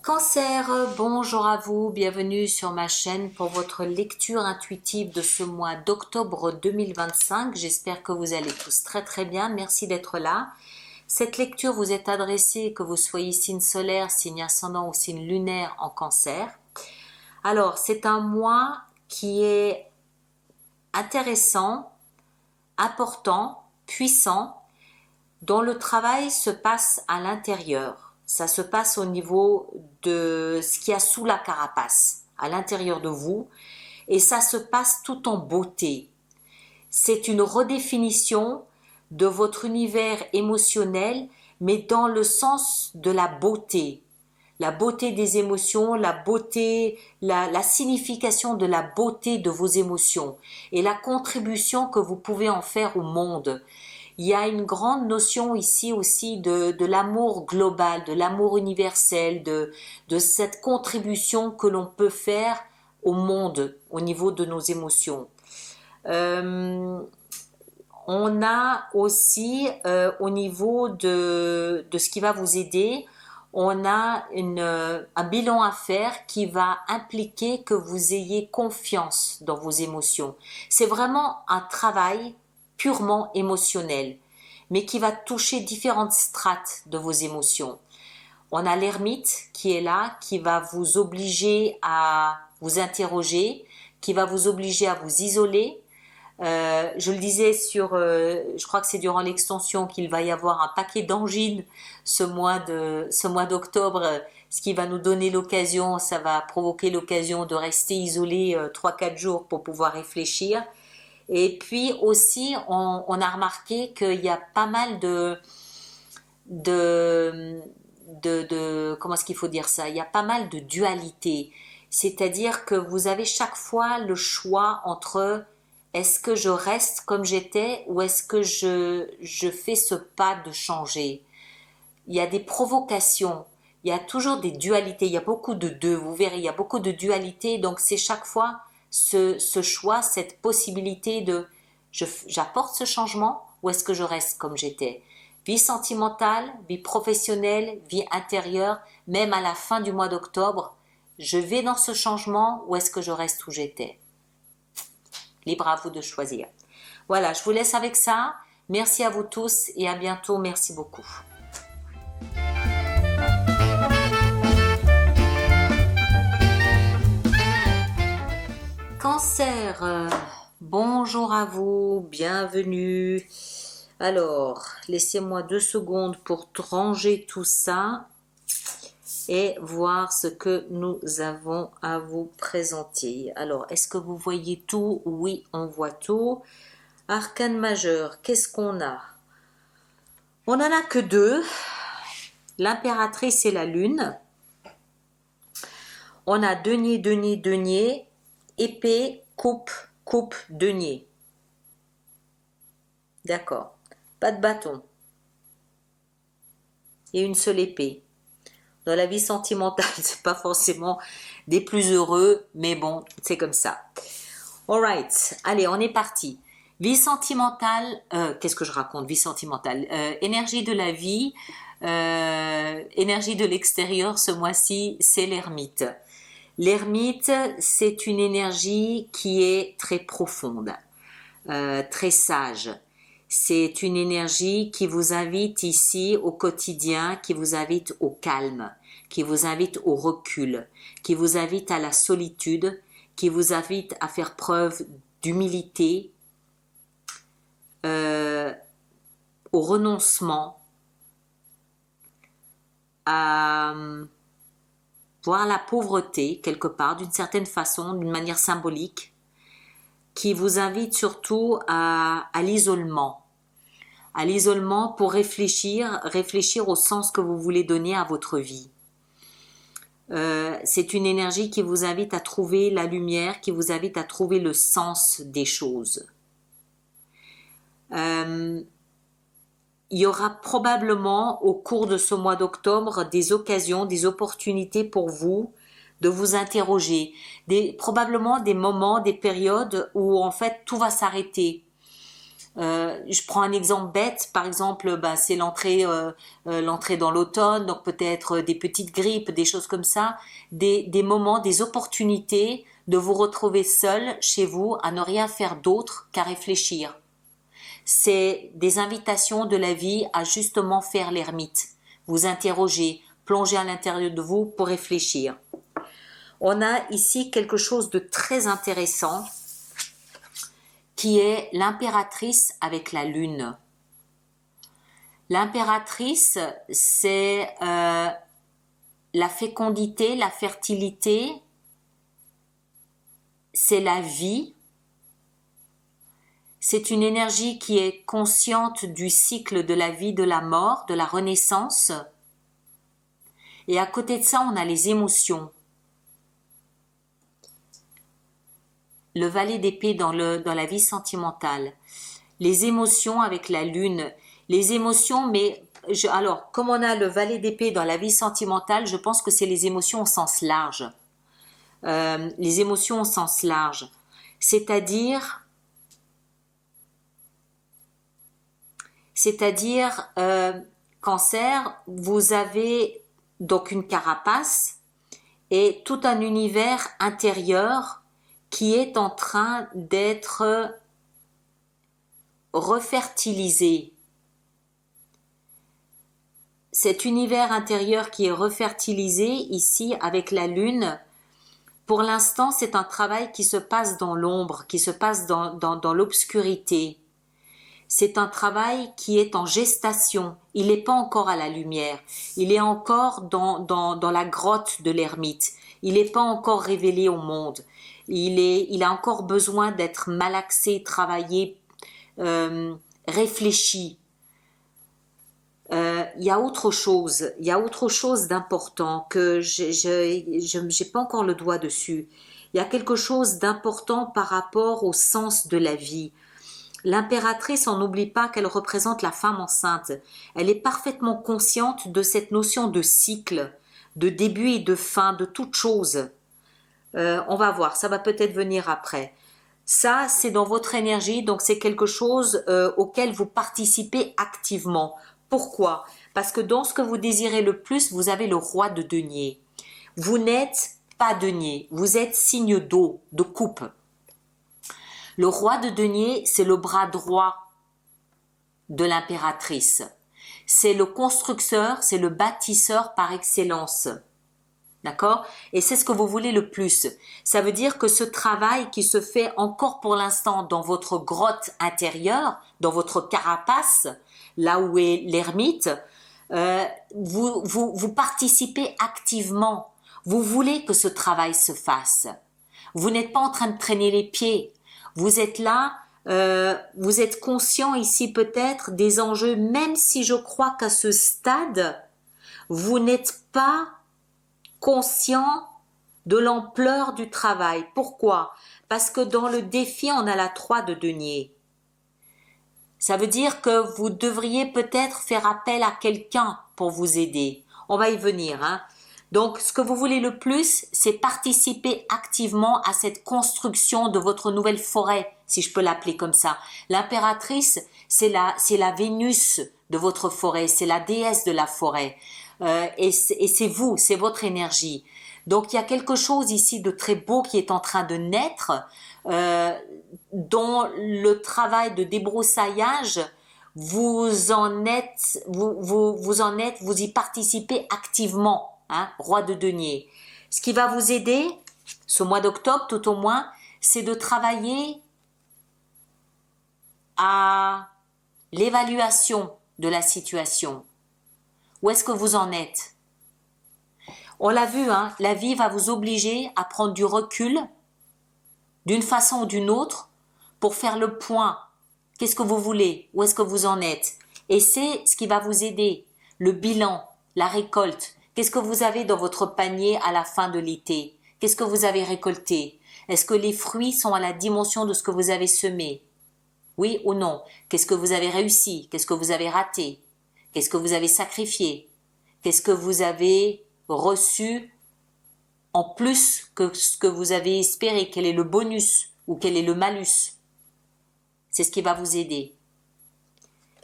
Cancer, bonjour à vous, bienvenue sur ma chaîne pour votre lecture intuitive de ce mois d'octobre 2025. J'espère que vous allez tous très bien, merci d'être là. Cette lecture vous est adressée, que vous soyez signe solaire, signe ascendant ou signe lunaire en Cancer. Alors, c'est un mois qui est intéressant, important, puissant, dont le travail se passe à l'intérieur. Ça se passe au niveau de ce qu'il y a sous la carapace, à l'intérieur de vous, et ça se passe tout en beauté. C'est une redéfinition de votre univers émotionnel, mais dans le sens de la beauté des émotions, la beauté, la signification de la beauté de vos émotions et la contribution que vous pouvez en faire au monde. Il y a une grande notion ici aussi de l'amour global, de l'amour universel, de cette contribution que l'on peut faire au monde au niveau de nos émotions. On a aussi au niveau de ce qui va vous aider, on a un bilan à faire qui va impliquer que vous ayez confiance dans vos émotions. C'est vraiment un travail purement émotionnel, mais qui va toucher différentes strates de vos émotions. On a l'ermite qui est là, qui va vous obliger à vous interroger, qui va vous obliger à vous isoler. Je le disais je crois que c'est durant l'extension qu'il va y avoir un paquet d'angines ce mois d'octobre, ce qui va nous donner l'occasion, ça va provoquer l'occasion de rester isolé 3-4 jours pour pouvoir réfléchir. Et puis aussi, on a remarqué qu'il y a pas mal comment est-ce qu'il faut dire ça? Il y a pas mal de dualité. C'est-à-dire que vous avez chaque fois le choix entre est-ce que je reste comme j'étais ou est-ce que je fais ce pas de changer? Il y a des provocations, il y a toujours des dualités, il y a beaucoup de deux, vous verrez, il y a beaucoup de dualités, donc c'est chaque fois ce choix, cette possibilité de j'apporte ce changement ou est-ce que je reste comme j'étais? Vie sentimentale, vie professionnelle, vie intérieure, même à la fin du mois d'octobre, je vais dans ce changement ou est-ce que je reste où j'étais? Libre à vous de choisir. Voilà, je vous laisse avec ça. Merci à vous tous et à bientôt. Merci beaucoup. Cancer, bonjour à vous, bienvenue. Alors, laissez-moi 2 secondes pour ranger tout ça et voir ce que nous avons à vous présenter. Alors, est-ce que vous voyez tout? Oui, on voit tout. Arcane majeur, qu'est-ce qu'on a? On n'en a que 2. L'impératrice et la lune. On a denier, denier, denier. Épée, coupe, coupe, denier. D'accord. Pas de bâton. Et une seule épée. Dans la vie sentimentale, c'est pas forcément des plus heureux, mais bon, c'est comme ça. Alright, allez, on est parti. Vie sentimentale, qu'est-ce que je raconte? Vie sentimentale, énergie de la vie, énergie de l'extérieur, ce mois-ci, c'est l'ermite. L'ermite, c'est une énergie qui est très profonde, très sage. C'est une énergie qui vous invite ici au quotidien, qui vous invite au calme, qui vous invite au recul, qui vous invite à la solitude, qui vous invite à faire preuve d'humilité, au renoncement, à voir la pauvreté quelque part, d'une certaine façon, d'une manière symbolique, qui vous invite surtout à l'isolement pour réfléchir au sens que vous voulez donner à votre vie. C'est une énergie qui vous invite à trouver la lumière, qui vous invite à trouver le sens des choses. Il y aura probablement au cours de ce mois d'octobre des occasions, des opportunités pour vous de vous interroger, probablement des moments, des périodes où en fait tout va s'arrêter. Je prends un exemple bête, par exemple, ben, c'est l'entrée dans l'automne, donc peut-être des petites grippes, des choses comme ça, des moments, des opportunités de vous retrouver seul chez vous à ne rien faire d'autre qu'à réfléchir. C'est des invitations de la vie à justement faire l'ermite, vous interroger, plonger à l'intérieur de vous pour réfléchir. On a ici quelque chose de très intéressant qui est l'impératrice avec la lune. L'impératrice, c'est la fécondité, la fertilité, c'est la vie. C'est une énergie qui est consciente du cycle de la vie, de la mort, de la renaissance. Et à côté de ça, on a les émotions. Le valet d'épée dans la vie sentimentale. Les émotions avec la lune. Les émotions, mais alors, comme on a le valet d'épée dans la vie sentimentale, je pense que c'est les émotions au sens large. Les émotions au sens large. C'est-à-dire, Cancer, vous avez donc une carapace et tout un univers intérieur qui est en train d'être refertilisé. Cet univers intérieur qui est refertilisé ici avec la lune, pour l'instant c'est un travail qui se passe dans l'ombre, qui se passe dans l'obscurité. C'est un travail qui est en gestation, il n'est pas encore à la lumière, il est encore dans la grotte de l'ermite, il n'est pas encore révélé au monde, il a encore besoin d'être malaxé, travaillé, réfléchi. Il y a autre chose d'important que j'ai pas encore le doigt dessus. Il y a quelque chose d'important par rapport au sens de la vie. L'impératrice, on n'oublie pas qu'elle représente la femme enceinte. Elle est parfaitement consciente de cette notion de cycle, de début et de fin, de toute chose. On va voir, ça va peut-être venir après. Ça, c'est dans votre énergie, donc c'est quelque chose auquel vous participez activement. Pourquoi? Parce que dans ce que vous désirez le plus, vous avez le roi de denier. Vous n'êtes pas denier, vous êtes signe d'eau, de coupe. Le roi de denier, c'est le bras droit de l'impératrice. C'est le constructeur, c'est le bâtisseur par excellence. D'accord? Et c'est ce que vous voulez le plus. Ça veut dire que ce travail qui se fait encore pour l'instant dans votre grotte intérieure, dans votre carapace, là où est l'ermite, vous participez activement. Vous voulez que ce travail se fasse. Vous n'êtes pas en train de traîner les pieds. Vous êtes là, vous êtes conscient ici peut-être des enjeux, même si je crois qu'à ce stade, vous n'êtes pas conscient de l'ampleur du travail. Pourquoi? Parce que dans le défi, on a la 3 de denier. Ça veut dire que vous devriez peut-être faire appel à quelqu'un pour vous aider. On va y venir, hein. Donc, ce que vous voulez le plus, c'est participer activement à cette construction de votre nouvelle forêt, si je peux l'appeler comme ça. L'impératrice, c'est la Vénus de votre forêt, c'est la déesse de la forêt. Et c'est vous, c'est votre énergie. Donc, il y a quelque chose ici de très beau qui est en train de naître, dont le travail de débroussaillage, vous y participez activement. Hein, roi de denier. Ce qui va vous aider, ce mois d'octobre tout au moins, c'est de travailler à l'évaluation de la situation. Où est-ce que vous en êtes? On l'a vu, hein, la vie va vous obliger à prendre du recul, d'une façon ou d'une autre, pour faire le point. Qu'est-ce que vous voulez? Où est-ce que vous en êtes? Et c'est ce qui va vous aider. Le bilan, la récolte. Qu'est-ce que vous avez dans votre panier à la fin de l'été? Qu'est-ce que vous avez récolté? Est-ce que les fruits sont à la dimension de ce que vous avez semé? Oui ou non? Qu'est-ce que vous avez réussi? Qu'est-ce que vous avez raté? Qu'est-ce que vous avez sacrifié? Qu'est-ce que vous avez reçu en plus que ce que vous avez espéré? Quel est le bonus ou quel est le malus? C'est ce qui va vous aider.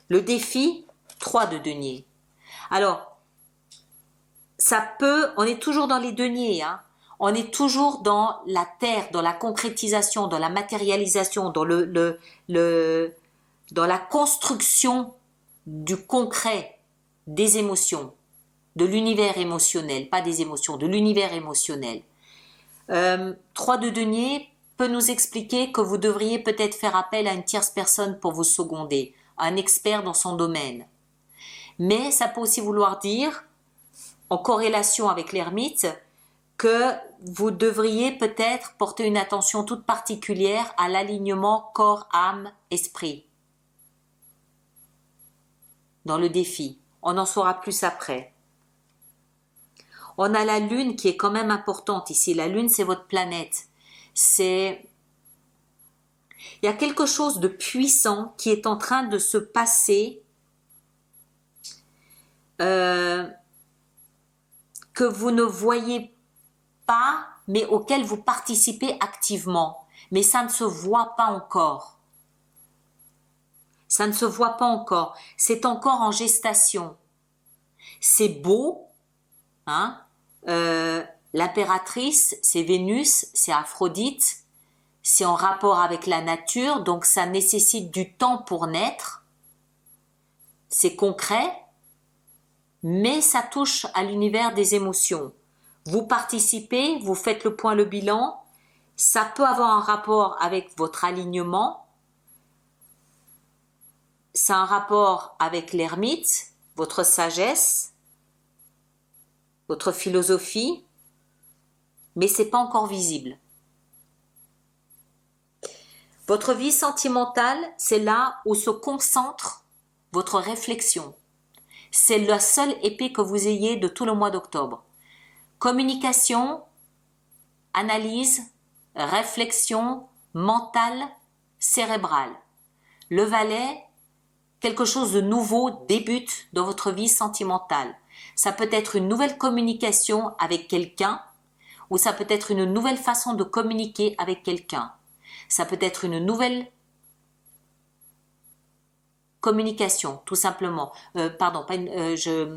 Le défi, 3 de denier. Alors, ça peut, on est toujours dans les deniers, hein. On est toujours dans la terre, dans la concrétisation, dans la matérialisation, dans dans la construction du concret, des émotions, de l'univers émotionnel, pas des émotions, de l'univers émotionnel. 3 de denier peut nous expliquer que vous devriez peut-être faire appel à une tierce personne pour vous seconder, un expert dans son domaine. Mais ça peut aussi vouloir dire, en corrélation avec l'ermite, que vous devriez peut-être porter une attention toute particulière à l'alignement corps, âme, esprit. Dans le défi. On en saura plus après. On a la Lune qui est quand même importante ici. La Lune, c'est votre planète. Il y a quelque chose de puissant qui est en train de se passer, que vous ne voyez pas, mais auquel vous participez activement. Mais ça ne se voit pas encore. Ça ne se voit pas encore. C'est encore en gestation. C'est beau, hein? L'impératrice, c'est Vénus, c'est Aphrodite, c'est en rapport avec la nature, donc ça nécessite du temps pour naître. C'est concret, mais ça touche à l'univers des émotions. Vous participez, vous faites le point, le bilan, ça peut avoir un rapport avec votre alignement, ça a un rapport avec l'ermite, votre sagesse, votre philosophie, mais c'est pas encore visible. Votre vie sentimentale, c'est là où se concentre votre réflexion. C'est la seule épée que vous ayez de tout le mois d'octobre. Communication, analyse, réflexion mentale, cérébrale. Le Valet, quelque chose de nouveau débute dans votre vie sentimentale. Ça peut être une nouvelle communication avec quelqu'un, ou ça peut être une nouvelle façon de communiquer avec quelqu'un. Ça peut être une nouvelle communication, tout simplement. Je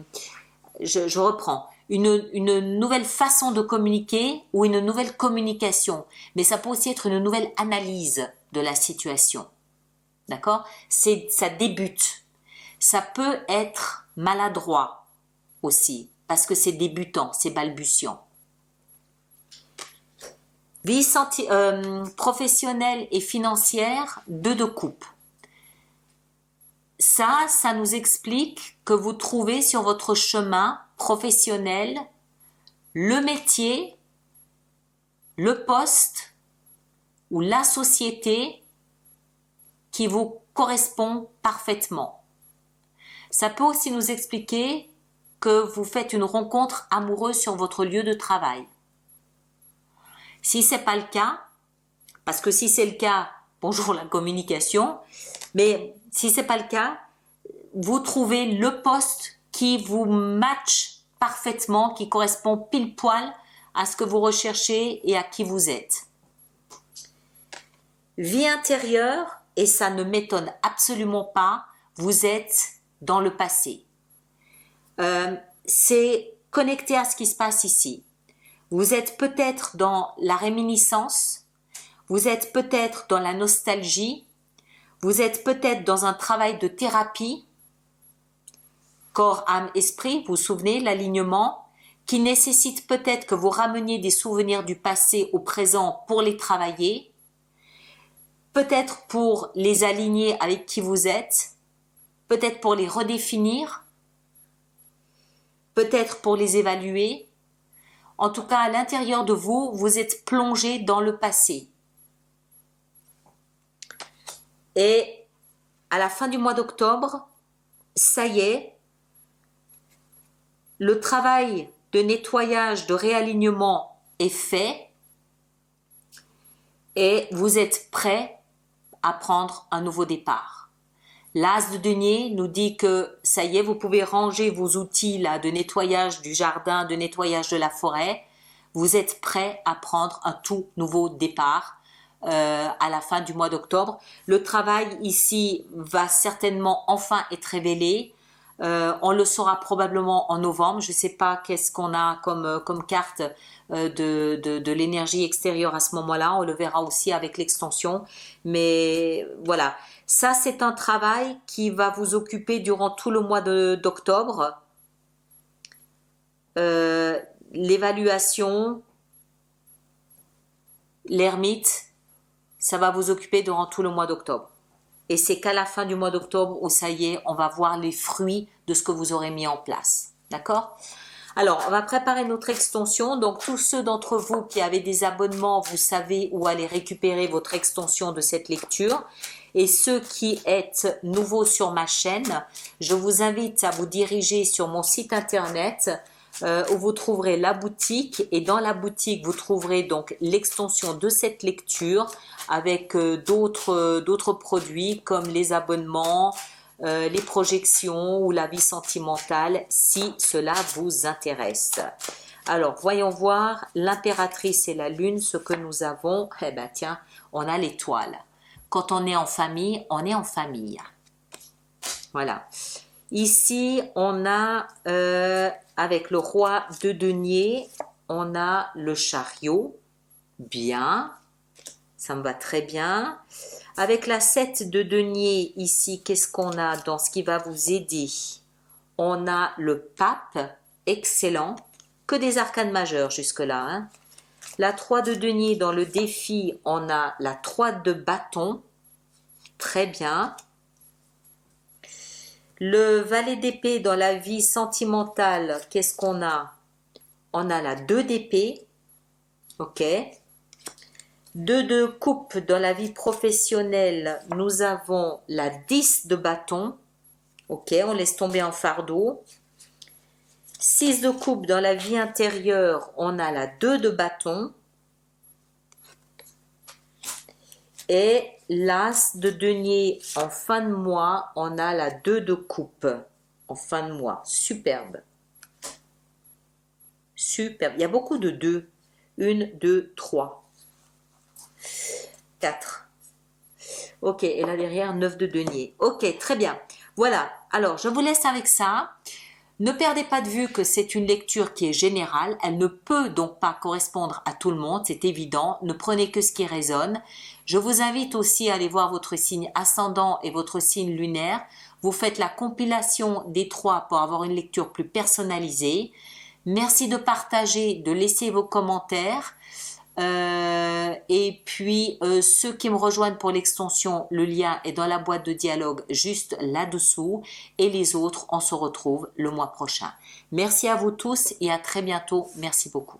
reprends. Une nouvelle façon de communiquer ou une nouvelle communication. Mais ça peut aussi être une nouvelle analyse de la situation. D'accord? Ça débute. Ça peut être maladroit aussi, parce que c'est débutant, c'est balbutiant. Vie professionnelle et financière, 2 de coupe. Ça nous explique que vous trouvez sur votre chemin professionnel le métier, le poste ou la société qui vous correspond parfaitement. Ça peut aussi nous expliquer que vous faites une rencontre amoureuse sur votre lieu de travail. Si c'est pas le cas, parce que si c'est le cas, bonjour la communication, mais si c'est pas le cas, vous trouvez le poste qui vous match parfaitement, qui correspond pile poil à ce que vous recherchez et à qui vous êtes. Vie intérieure, et ça ne m'étonne absolument pas, vous êtes dans le passé. C'est connecté à ce qui se passe ici. Vous êtes peut-être dans la réminiscence, vous êtes peut-être dans la nostalgie, vous êtes peut-être dans un travail de thérapie, corps, âme, esprit, vous vous souvenez, l'alignement, qui nécessite peut-être que vous rameniez des souvenirs du passé au présent pour les travailler, peut-être pour les aligner avec qui vous êtes, peut-être pour les redéfinir, peut-être pour les évaluer. En tout cas, à l'intérieur de vous, vous êtes plongé dans le passé. Et à la fin du mois d'octobre, ça y est, le travail de nettoyage, de réalignement est fait et vous êtes prêt à prendre un nouveau départ. L'As de denier nous dit que ça y est, vous pouvez ranger vos outils là de nettoyage du jardin, de nettoyage de la forêt. Vous êtes prêt à prendre un tout nouveau départ. à la fin du mois d'octobre. Le travail ici va certainement enfin être révélé. On le saura probablement en novembre. Je ne sais pas qu'est-ce qu'on a comme carte de l'énergie extérieure à ce moment-là. On le verra aussi avec l'extension. Mais voilà, ça c'est un travail qui va vous occuper durant tout le mois d'octobre. L'évaluation, l'ermite, ça va vous occuper durant tout le mois d'octobre. Et c'est qu'à la fin du mois d'octobre où ça y est, on va voir les fruits de ce que vous aurez mis en place. D'accord? Alors, on va préparer notre extension. Donc, tous ceux d'entre vous qui avez des abonnements, vous savez où aller récupérer votre extension de cette lecture. Et ceux qui êtes nouveaux sur ma chaîne, je vous invite à vous diriger sur mon site internet où vous trouverez la boutique. Et dans la boutique, vous trouverez donc l'extension de cette lecture avec d'autres produits comme les abonnements, les projections ou la vie sentimentale si cela vous intéresse. Alors, voyons voir l'impératrice et la lune, ce que nous avons. Eh ben tiens, on a l'étoile. Quand on est en famille, on est en famille. Voilà. Ici, on a, avec le roi de denier, on a le chariot. Bien. Ça me va très bien. Avec la 7 de denier, ici, qu'est-ce qu'on a dans ce qui va vous aider? On a le pape, excellent. Que des arcanes majeures jusque-là. Hein. La 3 de denier, dans le défi, on a la 3 de bâton. Très bien. Le valet d'épée, dans la vie sentimentale, qu'est-ce qu'on a? On a la 2 d'épée. Ok. 2 de coupe dans la vie professionnelle, nous avons la 10 de bâton. Ok, on laisse tomber un fardeau. 6 de coupe dans la vie intérieure, on a la 2 de bâton. Et l'as de denier en fin de mois, on a la 2 de coupe en fin de mois. Superbe. Superbe. Il y a beaucoup de 2. 1, 2, 3. 4. Ok, et là derrière, 9 de denier. Ok, très bien. Voilà, alors je vous laisse avec ça. Ne perdez pas de vue que c'est une lecture qui est générale. Elle ne peut donc pas correspondre à tout le monde, c'est évident. Ne prenez que ce qui résonne. Je vous invite aussi à aller voir votre signe ascendant et votre signe lunaire. Vous faites la compilation des trois pour avoir une lecture plus personnalisée. Merci de partager, de laisser vos commentaires. Et puis ceux qui me rejoignent pour l'extension, le lien est dans la boîte de dialogue juste là-dessous, et les autres, on se retrouve le mois prochain. Merci à vous tous et à très bientôt. Merci beaucoup.